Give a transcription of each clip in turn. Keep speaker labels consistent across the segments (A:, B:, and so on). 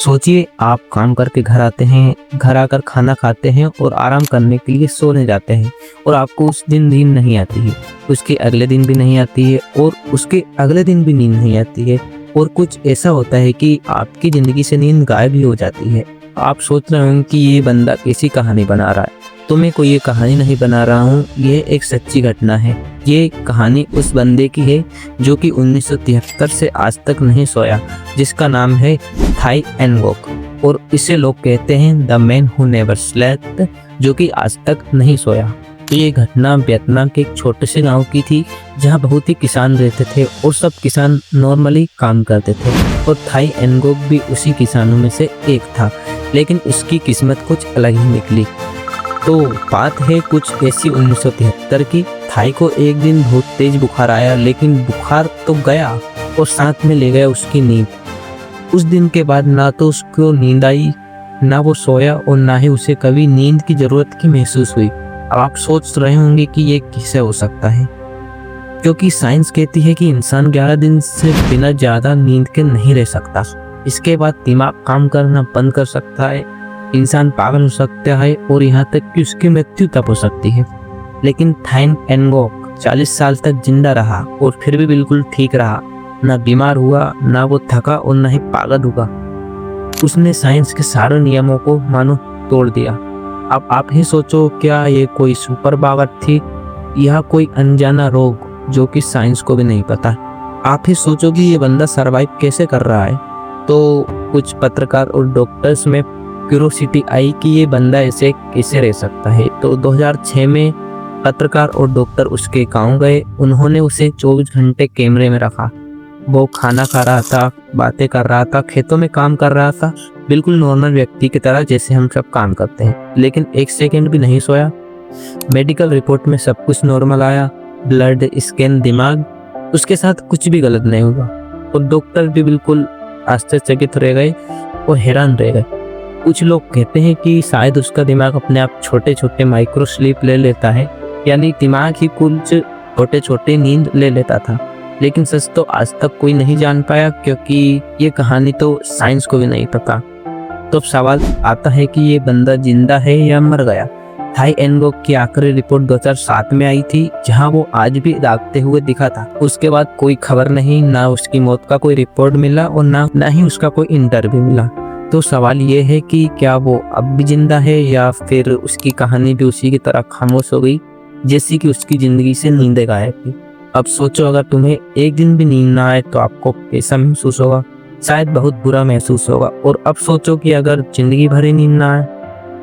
A: सोचिए, आप काम करके घर आते हैं, घर आकर खाना खाते हैं और आराम करने के लिए सोने जाते हैं और आपको उस दिन नींद नहीं आती है, उसके अगले दिन भी नहीं आती है और उसके अगले दिन भी नींद नहीं आती है और कुछ ऐसा होता है कि आपकी ज़िंदगी से नींद गायब ही हो जाती है। आप सोच रहे होंगे कि ये बंदा कैसी कहानी बना रहा है, तो मैं कोई ये कहानी नहीं बना रहा हूँ, ये एक सच्ची घटना है। ये कहानी उस बंदे की है जो कि 1973 से आज तक नहीं सोया, जिसका नाम है थाई एंगोक और इसे लोग कहते हैं the man who never slept, जो कि आज तक नहीं सोया। तो ये घटना वियतनाम के एक छोटे से गांव की थी जहां बहुत ही किसान रहते थे और सब किसान नॉर्मली काम करते थे और थाई एंगोक भी उसी किसानों में से एक था, लेकिन उसकी किस्मत कुछ अलग ही निकली। तो बात है कुछ ऐसी 1973 की। थाई को एक दिन बहुत तेज बुखार आया, लेकिन बुखार तो गया और साथ में ले गया उसकी नींद। उस दिन के बाद ना तो उसको नींद आई, ना वो सोया और ना ही उसे कभी नींद की जरूरत की महसूस हुई। अब आप सोच रहे होंगे कि ये कैसे हो सकता है, क्योंकि साइंस कहती है कि इंसान 11 दिन से बिना ज़्यादा नींद के नहीं रह सकता। इसके बाद दिमाग काम करना बंद कर सकता है, इंसान पागल हो सकता है और यहाँ तक कि उसकी मृत्यु तक हो सकती है। लेकिन थाई एंगोक 40 साल तक जिंदा रहा और फिर भी बिल्कुल ठीक रहा, ना बीमार हुआ, ना वो थका और ना ही पागल हुआ। उसने साइंस के सारे नियमों को मानो तोड़ दिया। अब आप ही सोचो, क्या ये कोई सुपर पावर थी या कोई अनजाना रोग जो कि साइंस को भी नहीं पता। आप ही सोचो कि ये बंदा सरवाइव कैसे कर रहा है। तो कुछ पत्रकार और डॉक्टर्स में क्यूरोसिटी आई कि ये बंदा ऐसे कैसे रह सकता है। तो 2006 में पत्रकार और डॉक्टर उसके गांव गए। उन्होंने उसे 24 घंटे कैमरे में रखा। वो खाना खा रहा था, बातें कर रहा था, खेतों में काम कर रहा था, बिल्कुल नॉर्मल व्यक्ति की तरह जैसे हम सब काम करते हैं, लेकिन एक सेकंड भी नहीं सोया। मेडिकल रिपोर्ट में सब कुछ नॉर्मल आया, ब्लड स्कैन, दिमाग, उसके साथ कुछ भी गलत नहीं हुआ और डॉक्टर भी बिल्कुल आश्चर्यचकित रह गए और हैरान रह गए। कुछ लोग कहते हैं कि शायद उसका दिमाग अपने आप छोटे छोटे माइक्रो स्लीप ले लेता है, यानी दिमाग ही कुछ छोटे छोटे नींद ले लेता था। लेकिन सच तो आज तक कोई नहीं जान पाया, क्योंकि ये कहानी तो साइंस को भी नहीं पता। तो सवाल आता है कि ये बंदा जिंदा है या मर गया। थाई एंगोक की आखिरी रिपोर्ट 2007 में आई थी, जहां वो आज भी जागते हुए दिखा था। उसके बाद कोई खबर नहीं, ना उसकी मौत का कोई रिपोर्ट मिला और ना ही उसका कोई इंटरव्यू मिला। तो सवाल ये है कि क्या वो अब भी जिंदा है या फिर उसकी कहानी भी उसी की तरह खामोश हो गई, जैसी कि उसकी जिंदगी से नींदें गायब थी। अब सोचो, अगर तुम्हें एक दिन भी नींद ना आए तो आपको कैसा महसूस होगा। शायद बहुत बुरा महसूस होगा। और अब सोचो कि अगर जिंदगी भर ही नींद ना आए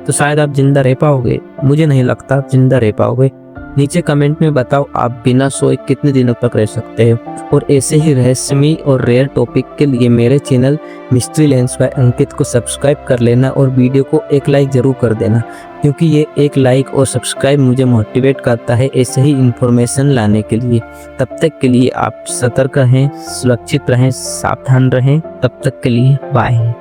A: तो शायद आप जिंदा रह पाओगे। मुझे नहीं लगता आप जिंदा रह पाओगे। नीचे कमेंट में बताओ, आप बिना सोए कितने दिनों तक रह सकते हो। और ऐसे ही रहस्यमयी और रेयर टॉपिक के लिए मेरे चैनल मिस्ट्री लेंस बाय अंकित को सब्सक्राइब कर लेना और वीडियो को एक लाइक जरूर कर देना, क्योंकि ये एक लाइक और सब्सक्राइब मुझे मोटिवेट करता है ऐसे ही इंफॉर्मेशन लाने के लिए। तब तक के लिए आप सतर्क रहें, सुरक्षित रहें, सावधान रहें। तब तक के लिए बाय।